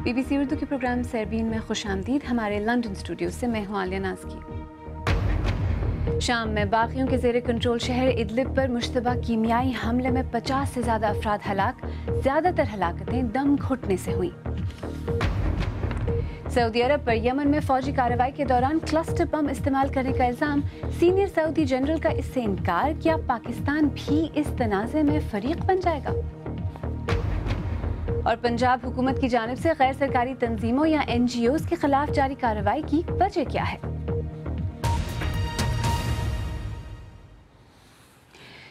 BBC Urdu کے programme سیربین میں خوش آمدید. ہمارے لندن اسٹوڈیو سے میں ہوں عالیہ نازکی. شام میں باغیوں کے زیر کنٹرول شہر ادلب پر مشتبہ کیمیائی حملے میں 50 سے زیادہ افراد ہلاک. زیادہ تر ہلاکتیں دم گھٹنے سے ہوئیں. سعودی عرب پر یمن میں فوجی کارروائی کے دوران کلسٹر بم استعمال کرنے کا الزام. سینئر سعودی جنرل کا اس سے انکار. کیا پاکستان بھی اس تنازع میں فریق بن جائے گا؟ اور پنجاب حکومت کی جانب سے غیر سرکاری تنظیموں یا NGOs کے خلاف جاری کارروائی کی وجہ کیا ہے؟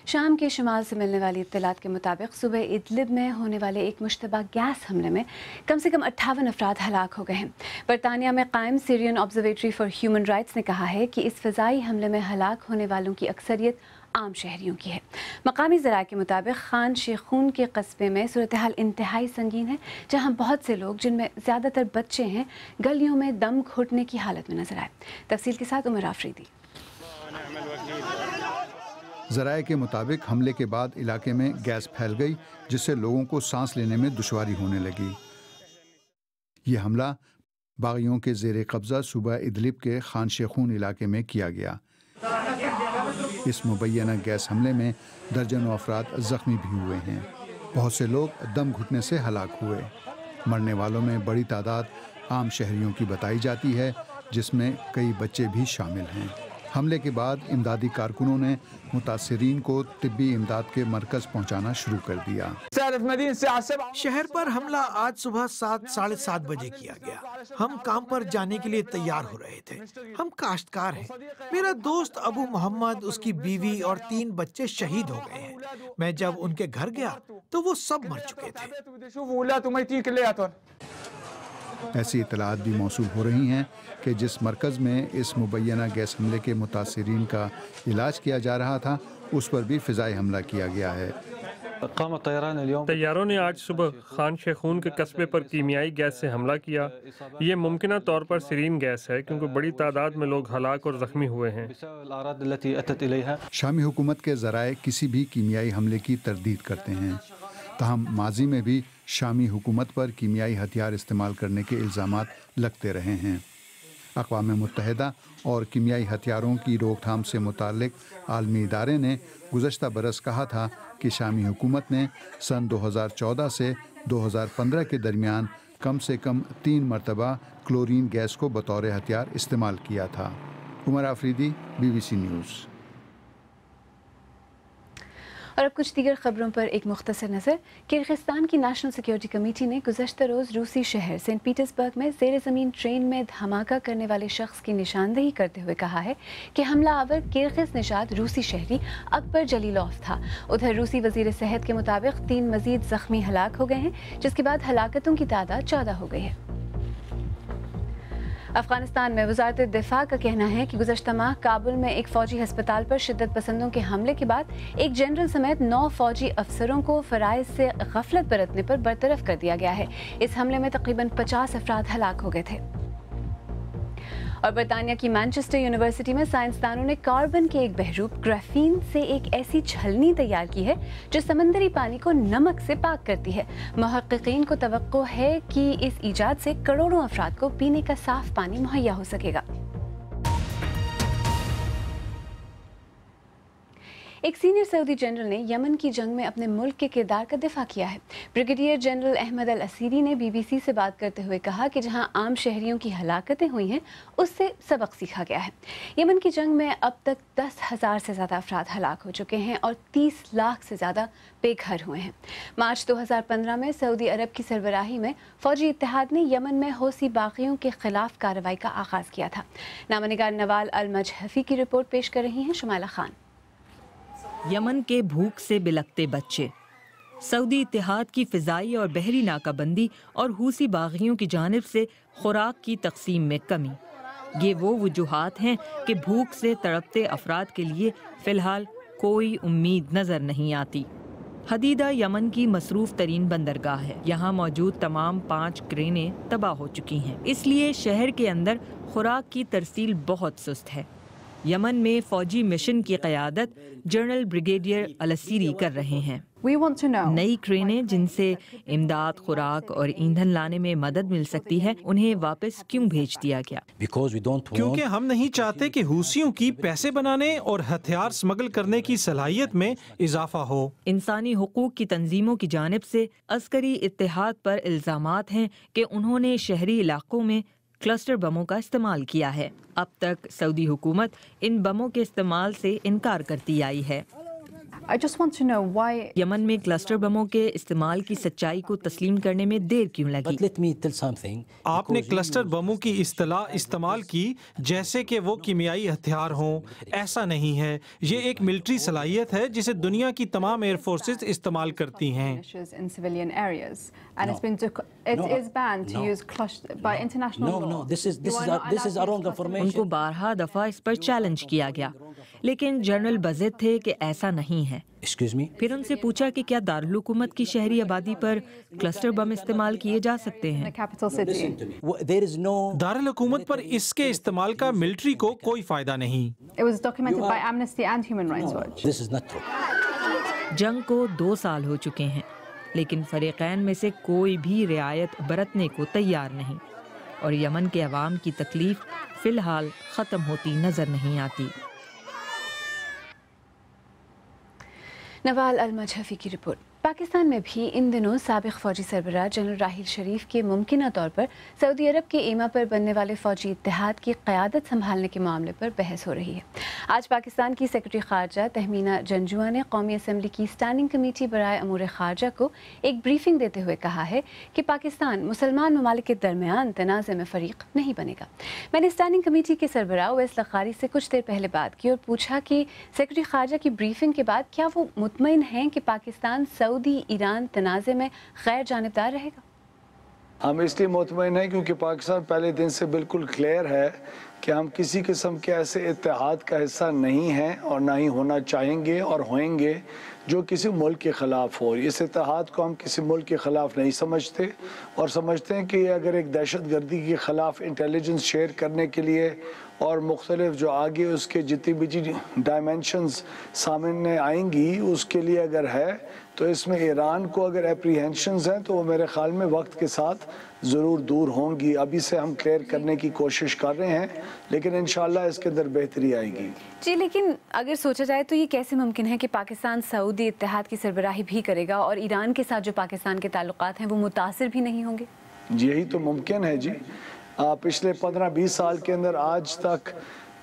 شام کے شمال سے ملنے والی اطلاعات کے مطابق صبح ادلب میں ہونے والے ایک مشتبہ گیس حملے میں کم سے کم 58 افراد ہلاک ہو گئے ہیں. برطانیہ میں قائم سیرین آبزرویٹری فار ہیومن رائٹس نے کہا ہے کہ اس فضائی حملے میں ہلاک ہونے والوں کی اکثریت عام شہریوں کی ہے. مقامی ذرائع کے مطابق خان شیخون کے قصبے میں صورتحال انتہائی سنگین ہے، جہاں بہت سے لوگ جن میں زیادہ تر بچے ہیں گلیوں میں دم گھٹنے کی حالت میں نظر آئے. تفصیل کے ساتھ عمر آفریدی. ذرائع کے مطابق حملے کے بعد علاقے میں گیس پھیل گئی، جس سے لوگوں کو سانس لینے میں دشواری ہونے لگی. یہ حملہ باغیوں کے زیر قبضہ صوبہ ادلب کے خان شیخون علاقے میں کیا گیا. اس مبینہ گیس حملے میں درجنوں افراد زخمی بھی ہوئے ہیں. بہت سے لوگ دم گھٹنے سے ہلاک ہوئے. مرنے والوں میں بڑی تعداد عام شہریوں کی بتائی جاتی ہے، جس میں کئی بچے بھی شامل ہیں. حملے کے بعد امدادی کارکنوں نے متاثرین کو طبی امداد کے مرکز پہنچانا شروع کر دیا. شہر پر حملہ آج صبح 7:30 بجے کیا گیا. ہم کام پر جانے کے لیے تیار ہو رہے تھے. ہم کاشتکار ہیں. میرا دوست ابو محمد، اس کی بیوی اور 3 بچے شہید ہو گئے ہیں. میں جب ان کے گھر گیا تو وہ سب مر چکے تھے. ایسی اطلاعات بھی موصول ہو رہی ہیں کہ جس مرکز میں اس مبینہ گیس حملے کے متاثرین کا علاج کیا جا رہا تھا، اس پر بھی فضائی حملہ کیا گیا ہے. طیاروں نے آج صبح خان شیخون کے قصبے پر کیمیائی گیس سے حملہ کیا. یہ ممکنہ طور پر سیرین گیس ہے، کیونکہ بڑی تعداد میں لوگ ہلاک اور زخمی ہوئے ہیں. شامی حکومت کے ذرائع کسی بھی کیمیائی حملے کی تردید کرتے ہیں. تاہم ماضی میں بھی شامی حکومت پر کیمیائی ہتھیار استعمال کرنے کے الزامات لگتے رہے ہیں. اقوام متحدہ اور کیمیائی ہتھیاروں کی روک تھام سے متعلق عالمی ادارے نے گزشتہ برس کہا تھا کہ شامی حکومت نے سن 2014 سے 2015 کے درمیان کم سے کم 3 مرتبہ کلورین گیس کو بطور ہتھیار استعمال کیا تھا. عمر آفریدی، BBC نیوز. اور اب کچھ دیگر خبروں پر ایک مختصر نظر. کرغزستان کی نیشنل سیکیورٹی کمیٹی نے گزشتہ روز روسی شہر سینٹ پیٹرزبرگ میں زیر زمین ٹرین میں دھماکہ کرنے والے شخص کی نشاندہی کرتے ہوئے کہا ہے کہ حملہ آور کرغز نژاد روسی شہری اکبر جلیلوف تھا. ادھر روسی وزیر صحت کے مطابق 3 مزید زخمی ہلاک ہو گئے ہیں، جس کے بعد ہلاکتوں کی تعداد 14 ہو گئی ہے. افغانستان میں وزارت دفاع کا کہنا ہے کہ گزشتہ ماہ کابل میں ایک فوجی ہسپتال پر شدت پسندوں کے حملے کے بعد ایک جنرل سمیت 9 فوجی افسروں کو فرائض سے غفلت برتنے پر برطرف کر دیا گیا ہے. اس حملے میں تقریباً 50 افراد ہلاک ہو گئے تھے. اور برطانیہ کی مانچسٹر یونیورسٹی میں سائنسدانوں نے کاربن کے ایک بحروب گرافین سے ایک ایسی چھلنی تیار کی ہے جو سمندری پانی کو نمک سے پاک کرتی ہے. محققین کو توقع ہے کہ اس ایجاد سے کروڑوں افراد کو پینے کا صاف پانی مہیا ہو سکے گا. ایک سینئر سعودی جنرل نے یمن کی جنگ میں اپنے ملک کے کردار کا دفاع کیا ہے. بریگیڈیئر جنرل احمد العسیری نے BBC سے بات کرتے ہوئے کہا کہ جہاں عام شہریوں کی ہلاکتیں ہوئی ہیں، اس سے سبق سیکھا گیا ہے. یمن کی جنگ میں اب تک 10,000 سے زیادہ افراد ہلاک ہو چکے ہیں اور 30 لاکھ سے زیادہ بے گھر ہوئے ہیں. مارچ 2015 میں سعودی عرب کی سربراہی میں فوجی اتحاد نے یمن میں حوثی باغیوں کے خلاف کارروائی کا آغاز کیا تھا. نامہ نگار نوال المجحفی کی رپورٹ پیش کر رہی ہیں شمائلہ خان. یمن کے بھوک سے بلکتے بچے، سعودی اتحاد کی فضائی اور بحری ناکہ بندی اور حوثی باغیوں کی جانب سے خوراک کی تقسیم میں کمی، یہ وہ وجوہات ہیں کہ بھوک سے تڑپتے افراد کے لیے فی الحال کوئی امید نظر نہیں آتی. حدیدہ یمن کی مصروف ترین بندرگاہ ہے. یہاں موجود تمام 5 کرینیں تباہ ہو چکی ہیں، اس لیے شہر کے اندر خوراک کی ترسیل بہت سست ہے. یمن میں فوجی مشن کی قیادت جنرل بریگیڈیئر الاسیری کر رہے ہیں۔ نئی ٹرینیں جن سے امداد، خوراک اور ایندھن لانے میں مدد مل سکتی ہے، انہیں واپس کیوں بھیج دیا گیا؟ کیونکہ ہم نہیں چاہتے کہ حوثیوں کی پیسے بنانے اور ہتھیار سمگل کرنے کی صلاحیت میں اضافہ ہو۔ انسانی حقوق کی تنظیموں کی جانب سے عسکری اتحاد پر الزامات ہیں کہ انہوں نے شہری علاقوں میں کلسٹر بموں کا استعمال کیا ہے۔ اب تک سعودی حکومت ان بموں کے استعمال سے انکار کرتی آئی ہے۔ یمن میں کلسٹر بموں کے استعمال کی سچائی کو تسلیم کرنے میں دیر کیوں لگی؟ آپ نے کلسٹر بموں کی اصطلاح استعمال کی جیسے کہ وہ کیمیائی ہتھیار ہوں۔ ایسا نہیں ہے، یہ ایک ملٹری صلاحیت ہے جسے دنیا کی تمام ایئر فورسز استعمال کرتی ہیں۔ ان کو بارہا دفعہ اس پر چیلنج کیا گیا، لیکن جنرل بزد تھے کہ ایسا نہیں ہے۔ پھر ان سے پوچھا کہ کیا دارالحکومت کی شہری آبادی پر کلسٹر بم استعمال کیے جا سکتے ہیں؟ دارالحکومت پر اس کے استعمال کا ملٹری کو کوئی فائدہ نہیں۔ جنگ کو 2 سال ہو چکے ہیں، لیکن فریقین میں سے کوئی بھی رعایت برتنے کو تیار نہیں، اور یمن کے عوام کی تکلیف فی الحال ختم ہوتی نظر نہیں آتی۔ نوال المجھفی کی رپورٹ۔ پاکستان میں بھی ان دنوں سابق فوجی سربراہ جنرل راحیل شریف کے ممکنہ طور پر سعودی عرب کے ایما پر بننے والے فوجی اتحاد کی قیادت سنبھالنے کے معاملے پر بحث ہو رہی ہے۔ آج پاکستان کی سیکرٹری خارجہ تہمینہ جنجوعہ نے قومی اسمبلی کی اسٹینڈنگ کمیٹی برائے امور خارجہ کو ایک بریفنگ دیتے ہوئے کہا ہے کہ پاکستان مسلمان ممالک کے درمیان تنازع میں فریق نہیں بنے گا۔ میں نے اسٹینڈنگ کمیٹی کے سربراہ اویس لغاری سے کچھ دیر پہلے بات کی اور پوچھا کہ سیکرٹری خارجہ کی بریفنگ کے بعد کیا وہ مطمئن ہیں کہ پاکستان سعودی ایران تنازع میں غیر جانبدار رہے گا؟ ہم اس لیے مطمئن ہیں کیونکہ پاکستان پہلے دن سے بالکل کلیئر ہے کہ ہم کسی قسم کے ایسے اتحاد کا حصہ نہیں ہیں اور نہ ہی ہونا چاہیں گے اور ہوئیں گے جو کسی ملک کے خلاف ہو۔ اس اتحاد کو ہم کسی ملک کے خلاف نہیں سمجھتے اور سمجھتے ہیں کہ یہ اگر ایک دہشت گردی کے خلاف انٹیلیجنس شیئر کرنے کے لیے اور مختلف جو آگے اس کے جتنی بھی ڈائمنشنز سامنے آئیں گی اس کے لیے اگر ہے تو اس میں ایران کو اگر اپریہنشنز ہیں تو وہ میرے خیال میں وقت کے ساتھ ضرور دور ہوں گی۔ ابھی سے ہم کلیئر کرنے کی کوشش کر رہے ہیں لیکن انشاءاللہ اس کے اندر بہتری آئے گی۔ جی، لیکن اگر سوچا جائے تو یہ کیسے ممکن ہے کہ پاکستان سعودی اتحاد کی سربراہی بھی کرے گا اور ایران کے ساتھ جو پاکستان کے تعلقات ہیں وہ متاثر بھی نہیں ہوں گے؟ یہی تو ممکن ہے جی۔ پچھلے 15-20 سال کے اندر آج تک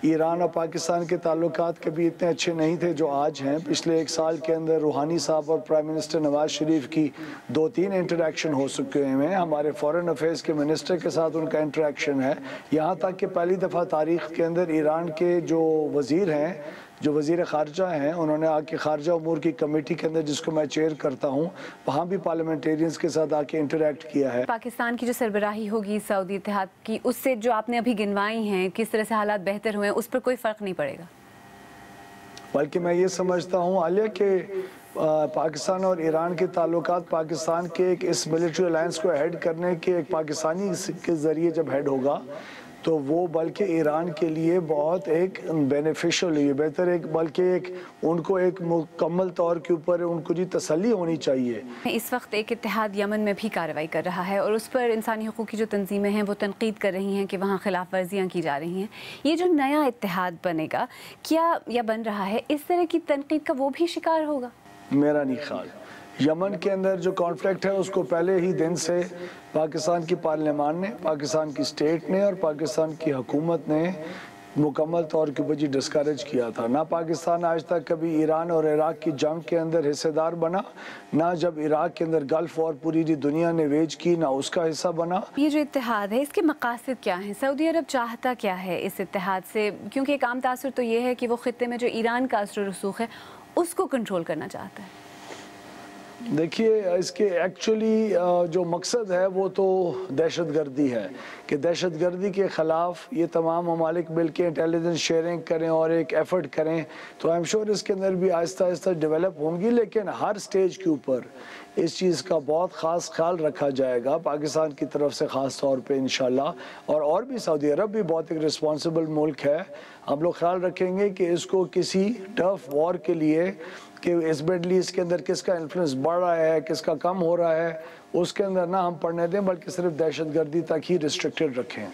ایران اور پاکستان کے تعلقات کبھی اتنے اچھے نہیں تھے جو آج ہیں۔ پچھلے 1 سال کے اندر روحانی صاحب اور پرائم منسٹر نواز شریف کی 2-3 انٹریکشن ہو سکے ہیں۔ ہمارے فورن افیئرز کے منسٹر کے ساتھ ان کا انٹریکشن ہے، یہاں تک کہ پہلی دفعہ تاریخ کے اندر ایران کے جو وزیر ہیں، جو وزیر خارجہ ہیں، انہوں نے آ کے خارجہ امور کی کمیٹی کے اندر جس کو میں چیئر کرتا ہوں وہاں بھی پارلیمنٹیرینز کے ساتھ آ کے انٹریکٹ کیا ہے۔ پاکستان کی جو سربراہی ہوگی سعودی اتحاد کی، اس سے جو آپ نے ابھی گنوائی ہیں کس طرح سے حالات بہتر ہوئے ہیں، اس پر کوئی فرق نہیں پڑے گا؟ بلکہ میں یہ سمجھتا ہوں عالیہ کہ پاکستان اور ایران کے تعلقات پاکستان کے ایک اس ملٹری الائنس کو ہیڈ کرنے کے ایک پاکستانی کے ذریعے جب ہیڈ ہوگا تو وہ بلکہ ایران کے لیے بہت ایک بینیفیشل ہے، بہتر ایک بلکہ ایک ان کو ایک مکمل طور کے اوپر ان کو تسلی ہونی چاہیے۔ اس وقت ایک اتحاد یمن میں بھی کارروائی کر رہا ہے اور اس پر انسانی حقوق کی جو تنظیمیں ہیں وہ تنقید کر رہی ہیں کہ وہاں خلاف ورزیاں کی جا رہی ہیں۔ یہ جو نیا اتحاد بنے گا کیا یا بن رہا ہے، اس طرح کی تنقید کا وہ بھی شکار ہوگا؟ میرا نہیں خیال۔ یمن کے اندر جو کانفلکٹ ہے اس کو پہلے ہی دن سے پاکستان کی پارلیمان نے، پاکستان کی اسٹیٹ نے اور پاکستان کی حکومت نے مکمل طور کے اوپر ڈسکریج کیا تھا۔ نہ پاکستان آج تک کبھی ایران اور عراق کی جنگ کے اندر حصے دار بنا، نہ جب عراق کے اندر گلف وار پوری دنیا نے ویج کی نہ اس کا حصہ بنا۔ یہ جو اتحاد ہے اس کے مقاصد کیا ہیں؟ سعودی عرب چاہتا کیا ہے اس اتحاد سے؟ کیونکہ ایک عام تاثر تو یہ ہے کہ وہ خطے میں جو ایران کا اثر و رسوخ ہے اس کو کنٹرول کرنا چاہتا ہے۔ دیکھیے اس کے ایکچولی جو مقصد ہے وہ تو دہشت گردی ہے کہ دہشت گردی کے خلاف یہ تمام ممالک مل کے انٹیلیجنس شیئرنگ کریں اور ایک ایفرٹ کریں تو آئی ایم شیور اس کے اندر بھی آہستہ آہستہ ڈیولپ ہوں گی، لیکن ہر سٹیج کے اوپر اس چیز کا بہت خاص خیال رکھا جائے گا پاکستان کی طرف سے خاص طور پہ انشاءاللہ، اور بھی سعودی عرب بھی بہت ایک رسپانسبل ملک ہے، ہم لوگ خیال رکھیں گے کہ اس کو کسی ٹف وار کے لیے کہ اس مڈل ایسٹ کے اندر کس کا انفلوئنس بڑھ رہا ہے کس کا کم ہو رہا ہے اس کے اندر نہ ہم پڑھنے دیں بلکہ صرف دہشت گردی تک ہی ریسٹرکٹڈ رکھیں۔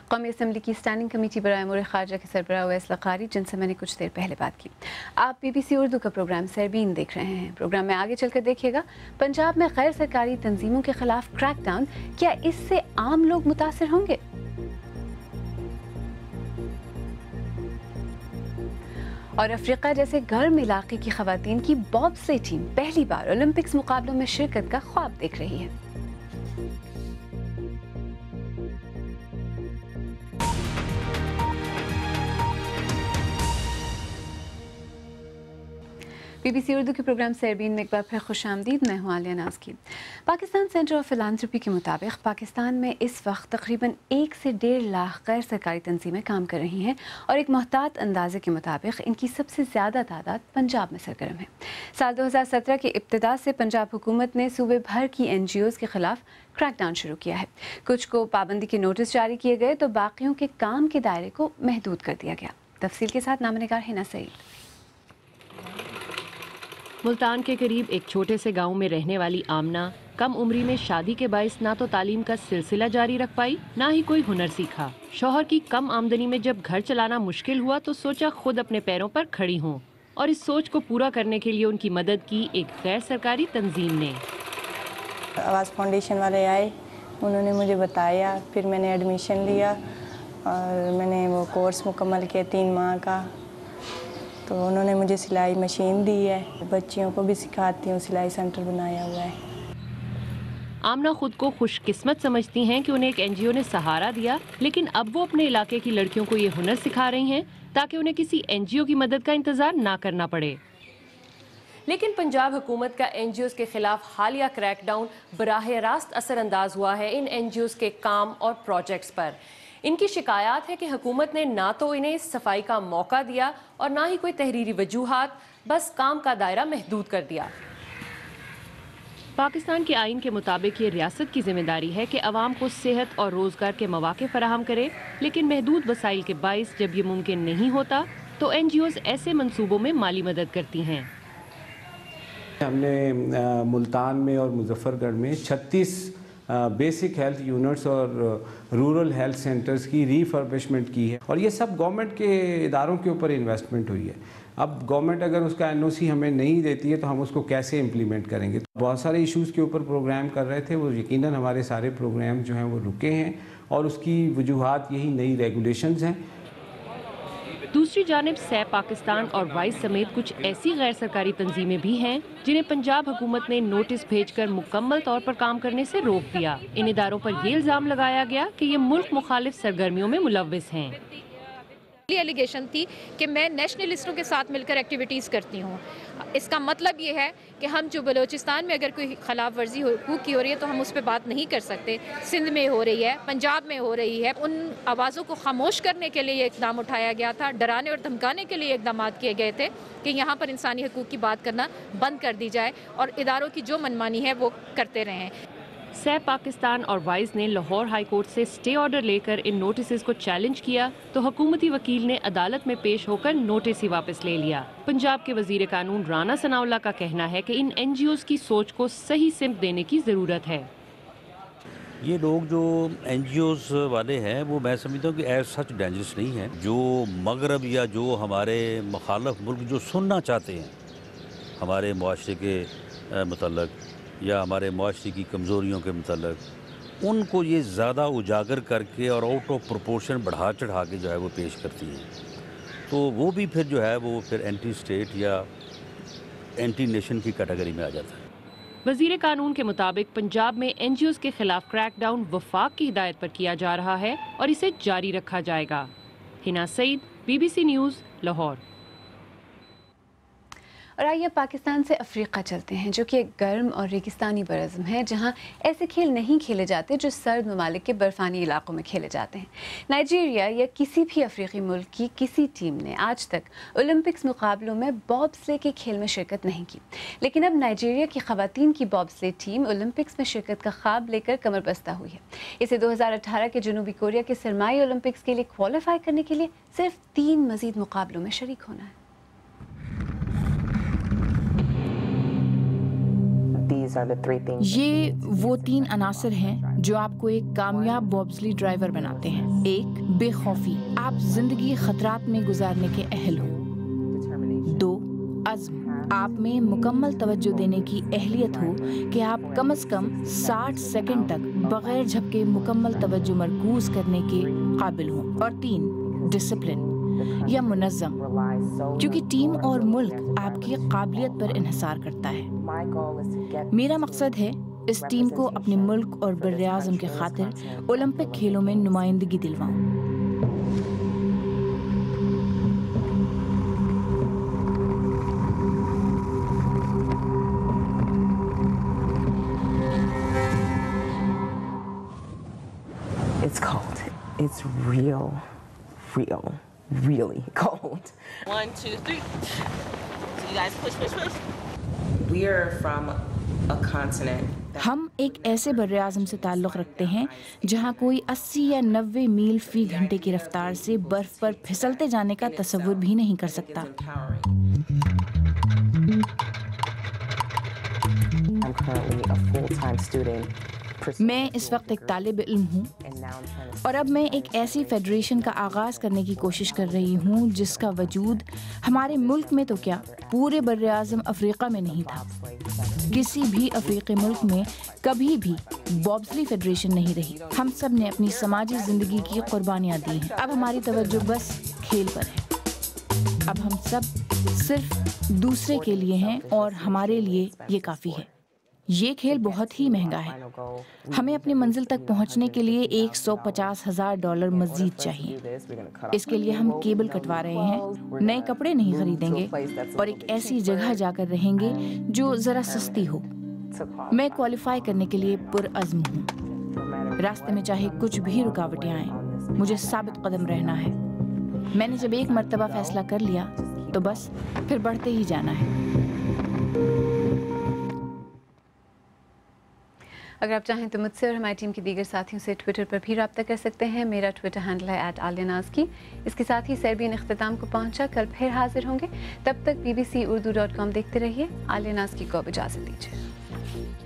قومی اسمبلی کی اسٹینڈنگ کمیٹی برائے امور خارجہ کے سربراہ اویس لقاری، جن سے میں نے کچھ دیر پہلے بات کی۔ آپ BBC اردو کا پروگرام سربین دیکھ رہے ہیں۔ پروگرام میں آگے چل کر دیکھیے گا پنجاب میں غیر سرکاری تنظیموں کے خلاف کریک ڈاؤن، کیا اس سے عام لوگ متاثر ہوں گے؟ اور افریقہ جیسے گرم علاقے کی خواتین کی بوبسلے ٹیم پہلی بار اولمپکس مقابلوں میں شرکت کا خواب دیکھ رہی ہے۔ BBC اردو کے پروگرام سربین میں ایک بار پھر خوش آمدید، میں ہوں عالیہ ناز کی۔ پاکستان سینٹر آف فلانتھرپی کے مطابق پاکستان میں اس وقت تقریباً 1 سے 1.5 لاکھ غیر سرکاری تنظیمیں کام کر رہی ہیں، اور ایک محتاط اندازے کے مطابق ان کی سب سے زیادہ تعداد پنجاب میں سرگرم ہے۔ سال 2017 کی ابتدا سے پنجاب حکومت نے صوبے بھر کی NGOs کے خلاف کریک ڈاؤن شروع کیا ہے۔ کچھ کو پابندی کے نوٹس جاری کیے گئے تو باقیوں کے کام کے دائرے کو محدود کر دیا گیا۔ تفصیل کے ساتھ نامہ نگار ہنا سعید۔ ملتان کے قریب ایک چھوٹے سے گاؤں میں رہنے والی آمنہ کم عمری میں شادی کے باعث نہ تو تعلیم کا سلسلہ جاری رکھ پائی نہ ہی کوئی ہنر سیکھا۔ شوہر کی کم آمدنی میں جب گھر چلانا مشکل ہوا تو سوچا خود اپنے پیروں پر کھڑی ہوں، اور اس سوچ کو پورا کرنے کے لیے ان کی مدد کی ایک غیر سرکاری تنظیم نے۔ آواز فاؤنڈیشن والے آئے، انہوں نے مجھے بتایا، پھر میں نے ایڈمیشن لیا اور میں نے وہ کورس مکمل کیا 3 ماہ کا، تو انہوں نے مجھے سلائی مشین دی ہے، بچیوں کو بھی سکھاتی ہوں، سلائی سینٹر بنایا ہوا ہے۔ آمنہ خود کو خوش قسمت سمجھتی ہیں کہ انہیں ایک NGO نے سہارا دیا، لیکن اب وہ اپنے علاقے کی لڑکیوں کو یہ ہنر سکھا رہی ہیں تاکہ انہیں کسی NGO کی مدد کا انتظار نہ کرنا پڑے۔ لیکن پنجاب حکومت کا NGOs کے خلاف حالیہ کریک ڈاؤن براہ راست اثر انداز ہوا ہے ان NGOs کے کام اور پروجیکٹس پر۔ ان کی شکایات ہے کہ حکومت نے نہ تو انہیں صفائی کا موقع دیا اور نہ ہی کوئی تحریری وجوہات، بس کام کا دائرہ محدود کر دیا۔ پاکستان کے آئین کے مطابق یہ ریاست کی ذمہ داری ہے کہ عوام کو صحت اور روزگار کے مواقع فراہم کرے، لیکن محدود وسائل کے باعث جب یہ ممکن نہیں ہوتا تو NGOs ایسے منصوبوں میں مالی مدد کرتی ہیں۔ ہم نے ملتان میں اور مظفر گڑھ میں 36 بیسک ہیلتھ یونٹس اور رورل ہیلتھ سینٹرز کی ریفربشمنٹ کی ہے، اور یہ سب گورنمنٹ کے اداروں کے اوپر انویسٹمنٹ ہوئی ہے۔ اب گورنمنٹ اگر اس کا NOC ہمیں نہیں دیتی ہے تو ہم اس کو کیسے امپلیمنٹ کریں گے؟ بہت سارے ایشوز کے اوپر پروگرام کر رہے تھے، وہ یقیناً ہمارے سارے پروگرام جو ہیں وہ رکے ہیں، اور اس کی وجوہات یہی نئی ریگولیشنز ہیں۔ دوسری جانب سہ پاکستان اور وائس سمیت کچھ ایسی غیر سرکاری تنظیمیں بھی ہیں جنہیں پنجاب حکومت نے نوٹس بھیج کر مکمل طور پر کام کرنے سے روک دیا۔ ان اداروں پر یہ الزام لگایا گیا کہ یہ ملک مخالف سرگرمیوں میں ملوث ہیں۔ ایلیگیشن تھی کہ میں نیشنلسٹوں کے ساتھ مل کر ایکٹیویٹیز کرتی ہوں۔ اس کا مطلب یہ ہے کہ ہم جو بلوچستان میں اگر کوئی خلاف ورزی حقوق کی ہو رہی ہے تو ہم اس پہ بات نہیں کر سکتے۔ سندھ میں ہو رہی ہے، پنجاب میں ہو رہی ہے، ان آوازوں کو خاموش کرنے کے لیے یہ اقدام اٹھایا گیا تھا، ڈرانے اور دھمکانے کے لیے اقدامات کیے گئے تھے کہ یہاں پر انسانی حقوق کی بات کرنا بند کر دی جائے اور اداروں کی جو منمانی ہے وہ کرتے رہیں۔ سہ پاکستان اور وائز نے لاہور ہائی کورٹ سے سٹے آرڈر لے کر ان نوٹسز کو چیلنج کیا تو حکومتی وکیل نے عدالت میں پیش ہو کر نوٹس ہی واپس لے لیا۔ پنجاب کے وزیر قانون رانا ثناءاللہ کا کہنا ہے کہ ان NGOs کی سوچ کو صحیح سمت دینے کی ضرورت ہے۔ یہ لوگ جو NGOs والے ہیں وہ میں سمجھتا ہوں کہ ایز سچ ڈینجرس نہیں ہیں۔ جو مغرب یا جو ہمارے مخالف ملک جو سننا چاہتے ہیں ہمارے معاشرے کے متعلق یا ہمارے معاشرے کی کمزوریوں کے متعلق، ان کو یہ زیادہ اجاگر کر کے اور آؤٹ آف پروپورشن بڑھا چڑھا کے جو ہے وہ پیش کرتی ہیں، تو وہ بھی پھر جو ہے وہ پھر اینٹی اسٹیٹ یا اینٹی نیشن کی کیٹیگری میں آ جاتا ہے۔ وزیر قانون کے مطابق پنجاب میں NGOs کے خلاف کریک ڈاؤن وفاق کی ہدایت پر کیا جا رہا ہے اور اسے جاری رکھا جائے گا۔ ہنا سعید، BBC نیوز، لاہور۔ اور آئیے پاکستان سے افریقہ چلتے ہیں، جو کہ ایک گرم اور ریگستانی براعظم ہے جہاں ایسے کھیل نہیں کھیلے جاتے جو سرد ممالک کے برفانی علاقوں میں کھیلے جاتے ہیں۔ نائجیریا یا کسی بھی افریقی ملک کی کسی ٹیم نے آج تک اولمپکس مقابلوں میں باب سلے کے کھیل میں شرکت نہیں کی، لیکن اب نائجیریا کی خواتین کی باب سلے ٹیم اولمپکس میں شرکت کا خواب لے کر کمر بستہ ہوئی ہے۔ اسے 2018 کے جنوبی کوریا کے سرمائی اولمپکس کے لیے کوالیفائی کرنے کے لیے صرف 3 مزید مقابلوں میں شریک ہونا ہے۔ یہ وہ 3 عناصر ہیں جو آپ کو ایک کامیاب بابسلی ڈرائیور بناتے ہیں۔ 1 بے خوفی، آپ زندگی خطرات میں گزارنے کے اہل ہو۔ 2 عزم، آپ میں مکمل توجہ دینے کی اہلیت ہو کہ آپ کم از کم 60 سیکنڈ تک بغیر جھپکے مکمل توجہ مرکوز کرنے کے قابل ہوں۔ اور 3 ڈسپلن یا منظم، کیونکہ ٹیم اور ملک آپ کی قابلیت پر انحصار کرتا ہے۔ میرا مقصد ہے اس ٹیم کو اپنے ملک اور بر اعظم کے خاطر اولمپک کھیلوں میں نمائندگی دلواؤں۔ It's cold. It's really cold. 1, 2, 3. So you guys push. We are from a continent. ہم ایک ایسے بر اعظم سے تعلق رکھتے ہیں جہاں کوئی 80 یا 90 میل فی گھنٹے کی رفتار سے برف پر پھسلتے جانے کا تصور بھی نہیں کر سکتا۔ I'm currently a full-time student. میں اس وقت ایک طالب علم ہوں اور اب میں ایک ایسی فیڈریشن کا آغاز کرنے کی کوشش کر رہی ہوں جس کا وجود ہمارے ملک میں تو کیا پورے بر اعظم افریقہ میں نہیں تھا۔ کسی بھی افریقی ملک میں کبھی بھی بابسلی فیڈریشن نہیں رہی۔ ہم سب نے اپنی سماجی زندگی کی قربانیاں دی ہیں، اب ہماری توجہ بس کھیل پر ہے۔ اب ہم سب صرف دوسرے کے لیے ہیں اور ہمارے لیے یہ کافی ہے۔ یہ کھیل بہت ہی مہنگا ہے، ہمیں اپنی منزل تک پہنچنے کے لیے $150,000 مزید چاہیے۔ اس کے لیے ہم کیبل کٹوا رہے ہیں، نئے کپڑے نہیں خریدیں گے اور ایک ایسی جگہ جا کر رہیں گے جو ذرا سستی ہو۔ میں کوالیفائی کرنے کے لیے پرعزم ہوں، راستے میں چاہے کچھ بھی رکاوٹیں آئیں، مجھے ثابت قدم رہنا ہے۔ میں نے جب ایک مرتبہ فیصلہ کر لیا تو بس پھر بڑھتے ہی جانا ہے۔ اگر آپ چاہیں تو مجھ سے اور ہماری ٹیم کے دیگر ساتھیوں سے ٹویٹر پر بھی رابطہ کر سکتے ہیں۔ میرا ٹویٹر ہینڈل ہے @alianazki۔ اس کے ساتھ ہی سربین اختتام کو پہنچا، کل پھر حاضر ہوں گے، تب تک BBC Urdu.com دیکھتے رہیے۔ عالیہ ناز کی کو اب اجازت دیجیے۔